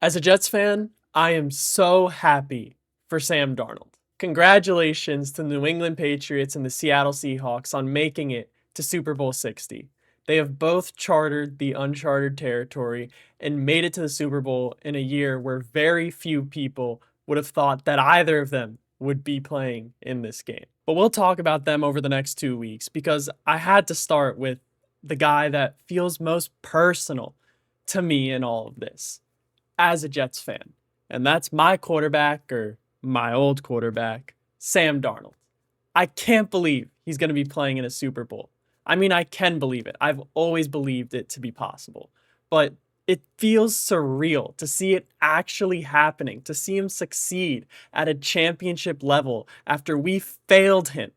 As a Jets fan, I am so happy for Sam Darnold. Congratulations to the New England Patriots and the Seattle Seahawks on making it to Super Bowl 60. They have both chartered the uncharted territory and made it to the Super Bowl in a year where very few people would have thought that either of them would be playing in this game. But we'll talk about them over the next 2 weeks because I had to start with the guy that feels most personal to me in all of this as a Jets fan. And that's my quarterback, or my old quarterback, Sam Darnold. I can't believe he's going to be playing in a Super Bowl. I mean, I can believe it. I've always believed it to be possible. But it feels surreal to see it actually happening, to see him succeed at a championship level after we failed him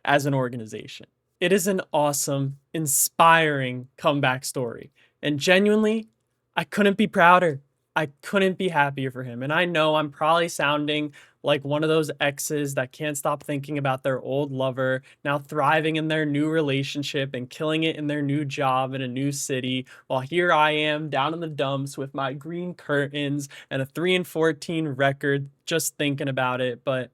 as an organization. It is an awesome, inspiring comeback story. And genuinely, I couldn't be prouder. I couldn't be happier for him. And I know I'm probably sounding like one of those exes that can't stop thinking about their old lover, now thriving in their new relationship and killing it in their new job in a new city, while here I am down in the dumps with my green curtains and a 3-14 record just thinking about it. But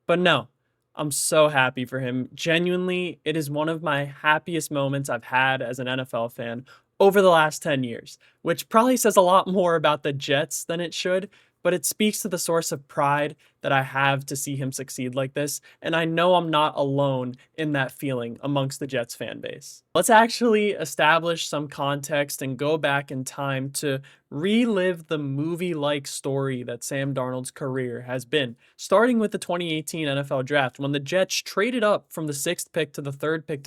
no, I'm so happy for him. Genuinely, it is one of my happiest moments I've had as an NFL fan over the last 10 years, which probably says a lot more about the Jets than it should, but it speaks to the source of pride that I have to see him succeed like this, and I know I'm not alone in that feeling amongst the Jets fan base. Let's actually establish some context and go back in time to relive the movie-like story that Sam Darnold's career has been, starting with the 2018 NFL Draft, when the Jets traded up from the 6th pick to the 3rd pick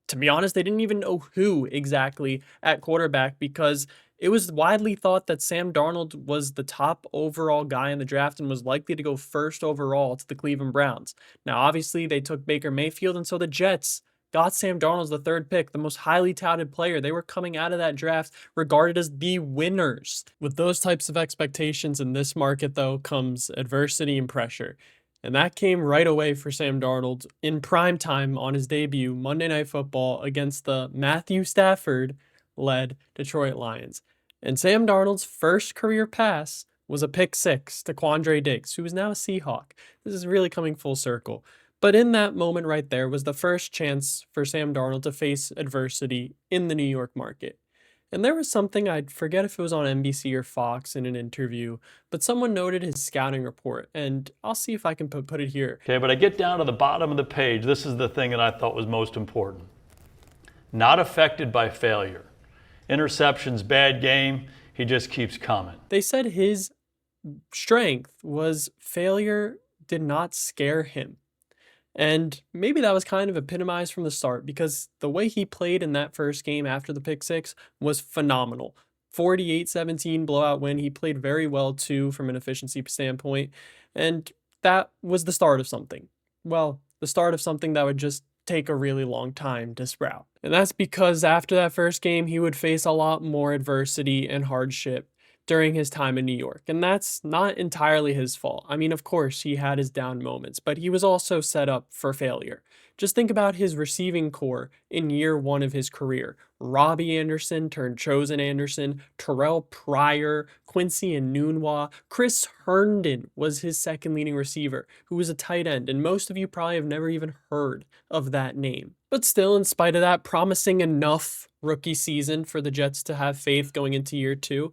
to be honest, they didn't even know who exactly at quarterback because it was widely thought that Sam Darnold was the top overall guy in the draft and was likely to go first overall to the Cleveland Browns. Now, obviously, they took Baker Mayfield, and so the Jets got Sam Darnold as the 3rd pick, the most highly touted player. They were coming out of that draft regarded as the winners. With those types of expectations in this market, though, comes adversity and pressure. And that came right away for Sam Darnold in prime time on his debut Monday Night Football against the Matthew Stafford led Detroit Lions. And Sam Darnold's first career pass was a pick six to Quandre Diggs, who is now a Seahawk. This is really coming full circle. But in that moment right there was the first chance for Sam Darnold to face adversity in the New York market. And there was something, I'd forget if it was on NBC or Fox in an interview, but someone noted his scouting report, and I'll see if I can put it here. Okay, but I get down to the bottom of the page. This is the thing that I thought was most important. Not affected by failure. Interceptions, bad game, he just keeps coming. They said his strength was failure did not scare him. And maybe that was kind of epitomized from the start because the way he played in that first game after the pick six was phenomenal. 48-17 blowout win. He played very well too from an efficiency standpoint. And that was the start of something. Well, the start of something that would just take a really long time to sprout. And that's because after that first game, he would face a lot more adversity and hardship during his time in New York. And that's not entirely his fault. I mean, of course, he had his down moments, but he was also set up for failure. Just think about his receiving core in year one of his career. Robbie Anderson turned Chosen Anderson, Terrell Pryor, Quincy Enunwa, Chris Herndon was his second leading receiver, who was a tight end, and most of you probably have never even heard of that name. But still, in spite of that promising enough rookie season for the Jets to have faith going into year two,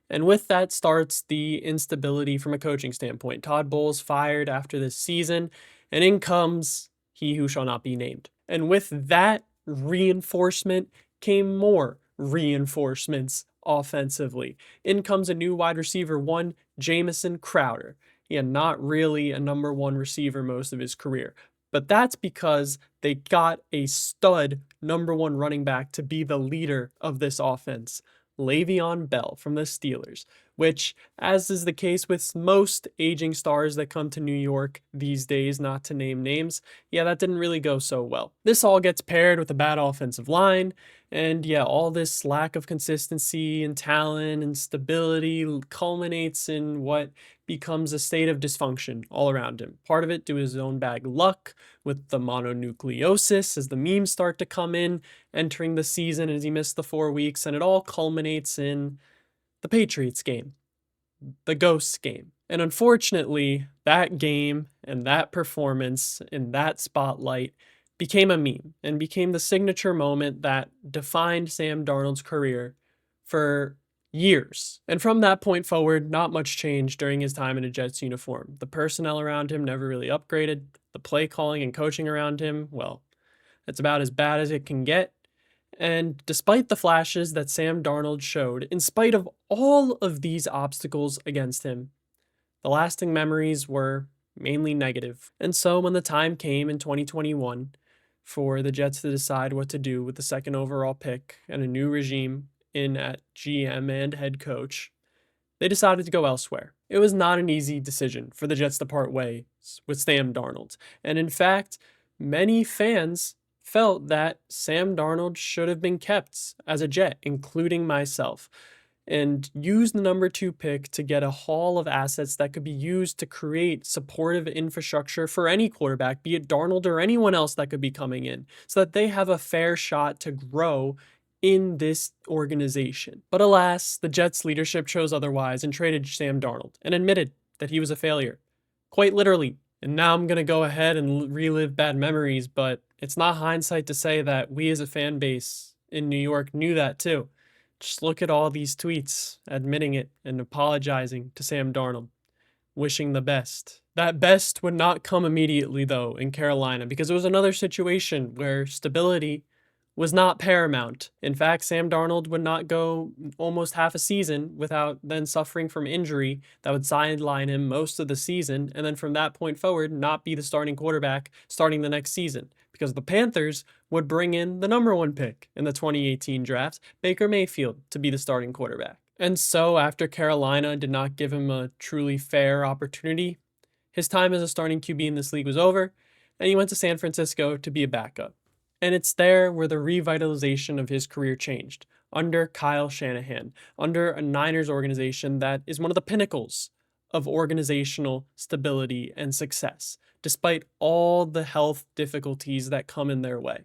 and with that starts the instability from a coaching standpoint. Todd Bowles fired after this season, and in comes he who shall not be named. And with that reinforcement came more reinforcements offensively. In comes a new wide receiver one, Jamison Crowder. Not really a number one receiver most of his career. But that's because they got a stud number one running back to be the leader of this offense. Le'Veon Bell from the Steelers, which, as is the case with most aging stars that come to New York these days, not to name names, that didn't really go so well. This all gets paired with a bad offensive line, and all this lack of consistency and talent and stability culminates in what becomes a state of dysfunction all around him. Part of it due to his own bad luck with the mononucleosis as the memes start to come in, entering the season as he missed the 4 weeks, and it all culminates in the Patriots game. the Ghosts game. And unfortunately, that game and that performance in that spotlight became a meme and became the signature moment that defined Sam Darnold's career for years. And from that point forward, not much changed during his time in a Jets uniform. The personnel around him never really upgraded. The play calling and coaching around him, well, it's about as bad as it can get. And despite the flashes that Sam Darnold showed, in spite of all of these obstacles against him, the lasting memories were mainly negative. And so when the time came in 2021 for the Jets to decide what to do with the second overall pick and a new regime in at GM and head coach, they decided to go elsewhere. It was not an easy decision for the Jets to part ways with Sam Darnold. And in fact, many fans felt that Sam Darnold should have been kept as a Jet, including myself, and use the number 2 pick to get a haul of assets that could be used to create supportive infrastructure for any quarterback, be it Darnold or anyone else that could be coming in, so that they have a fair shot to grow in this organization. But alas, the Jets leadership chose otherwise and traded Sam Darnold and admitted that he was a failure. Quite literally. And now I'm going to go ahead and relive bad memories, but it's not hindsight to say that we as a fan base in New York knew that too. Just look at all these tweets admitting it and apologizing to Sam Darnold, wishing the best. That best would not come immediately, though, in Carolina, because it was another situation where stability was not paramount. In fact, Sam Darnold would not go almost half a season without then suffering from injury that would sideline him most of the season, and then from that point forward, not be the starting quarterback starting the next season. Because the Panthers would bring in the number 1 pick in the 2018 draft, Baker Mayfield, to be the starting quarterback. And so, after Carolina did not give him a truly fair opportunity, his time as a starting QB in this league was over, and he went to San Francisco to be a backup. And it's there where the revitalization of his career changed, under Kyle Shanahan, under a Niners organization that is one of the pinnacles of organizational stability and success, despite all the health difficulties that come in their way.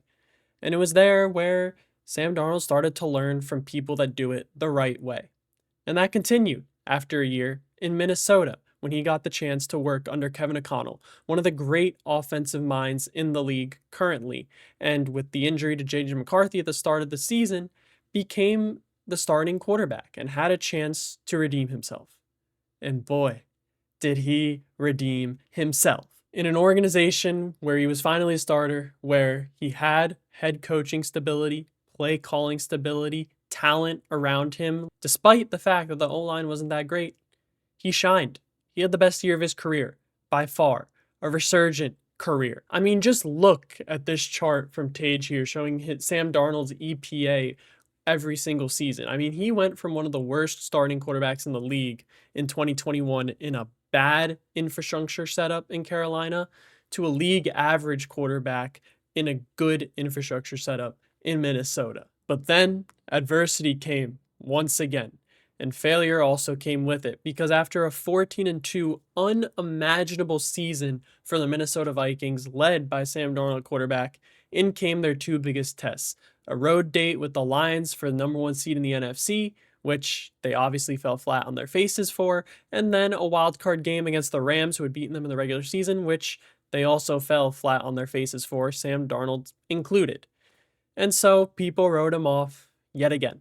And it was there where Sam Darnold started to learn from people that do it the right way. And that continued after a year in Minnesota when he got the chance to work under Kevin O'Connell, one of the great offensive minds in the league currently, and with the injury to J.J. McCarthy at the start of the season, became the starting quarterback and had a chance to redeem himself. And boy, did he redeem himself. In an organization where he was finally a starter, where he had head coaching stability, play calling stability, talent around him, despite the fact that the O-line wasn't that great, he shined. He had the best year of his career, by far, a resurgent career. I mean, just look at this chart from Tage here showing Sam Darnold's EPA every single season. I mean, he went from one of the worst starting quarterbacks in the league in 2021 in a bad infrastructure setup in Carolina to a league average quarterback in a good infrastructure setup in Minnesota. But then adversity came once again. And failure also came with it, because after a 14-2 unimaginable season for the Minnesota Vikings, led by Sam Darnold quarterback, in came their 2 biggest tests. A road date with the Lions for the number 1 seed in the NFC, which they obviously fell flat on their faces for, and then a wild card game against the Rams, who had beaten them in the regular season, which they also fell flat on their faces for, Sam Darnold included. And so people wrote him off yet again.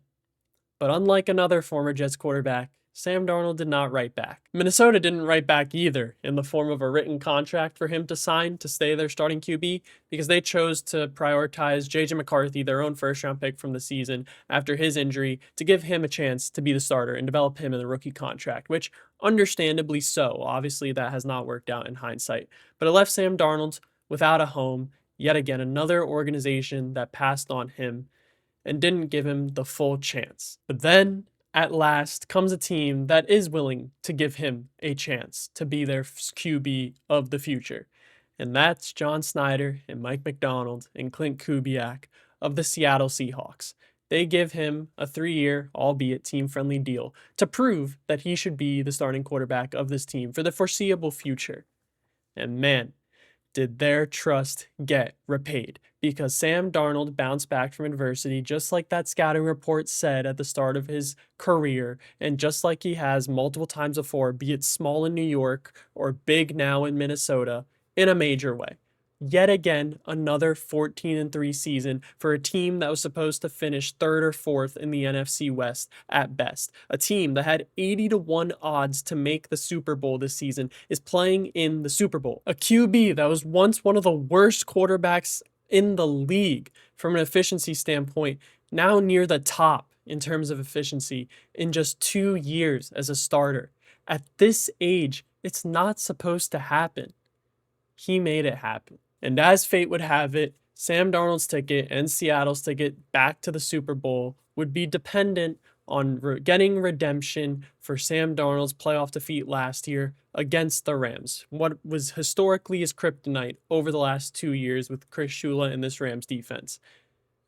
But unlike another former Jets quarterback, Sam Darnold did not write back. Minnesota didn't write back either in the form of a written contract for him to sign to stay their starting QB, because they chose to prioritize J.J. McCarthy, their own first-round pick from the season, after his injury, to give him a chance to be the starter and develop him in the rookie contract, which understandably so. Obviously, that has not worked out in hindsight. But it left Sam Darnold without a home, yet again, another organization that passed on him and didn't give him the full chance. But then, at last, comes a team that is willing to give him a chance to be their QB of the future. And that's John Snyder and Mike McDonald and Clint Kubiak of the Seattle Seahawks. They give him a 3-year, albeit team-friendly deal to prove that he should be the starting quarterback of this team for the foreseeable future. And man, did their trust get repaid? Because Sam Darnold bounced back from adversity just like that scouting report said at the start of his career, and just like he has multiple times before, be it small in New York or big now in Minnesota, in a major way. Yet again, another 14-3 season for a team that was supposed to finish third or fourth in the NFC West at best. A team that had 80-1 odds to make the Super Bowl this season is playing in the Super Bowl. A QB that was once one of the worst quarterbacks in the league from an efficiency standpoint, now near the top in terms of efficiency in just 2 years as a starter. At this age, it's not supposed to happen. He made it happen. And as fate would have it, Sam Darnold's ticket and Seattle's ticket back to the Super Bowl would be dependent on getting redemption for Sam Darnold's playoff defeat last year against the Rams, what was historically his kryptonite over the last 2 years with Chris Shula and this Rams defense.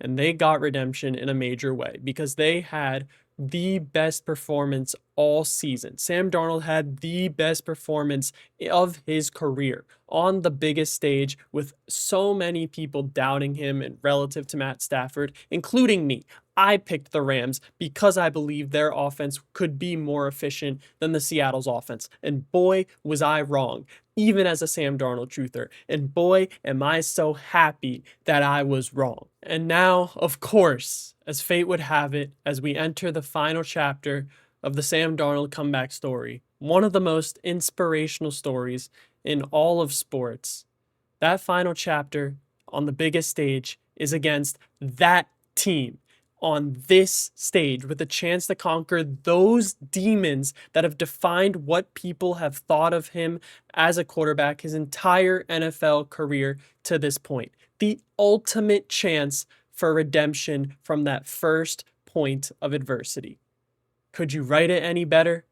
And they got redemption in a major way because they had the best performance all season. Sam Darnold had the best performance of his career on the biggest stage with so many people doubting him and relative to Matt Stafford, including me. I picked the Rams because I believed their offense could be more efficient than the Seattle's offense. And boy, was I wrong, even as a Sam Darnold truther. And boy, am I so happy that I was wrong. And now, of course, as fate would have it, as we enter the final chapter of the Sam Darnold comeback story, one of the most inspirational stories in all of sports, that final chapter on the biggest stage is against that team on this stage with a chance to conquer those demons that have defined what people have thought of him as a quarterback his entire NFL career to this point. The ultimate chance for redemption from that first point of adversity. Could you write it any better?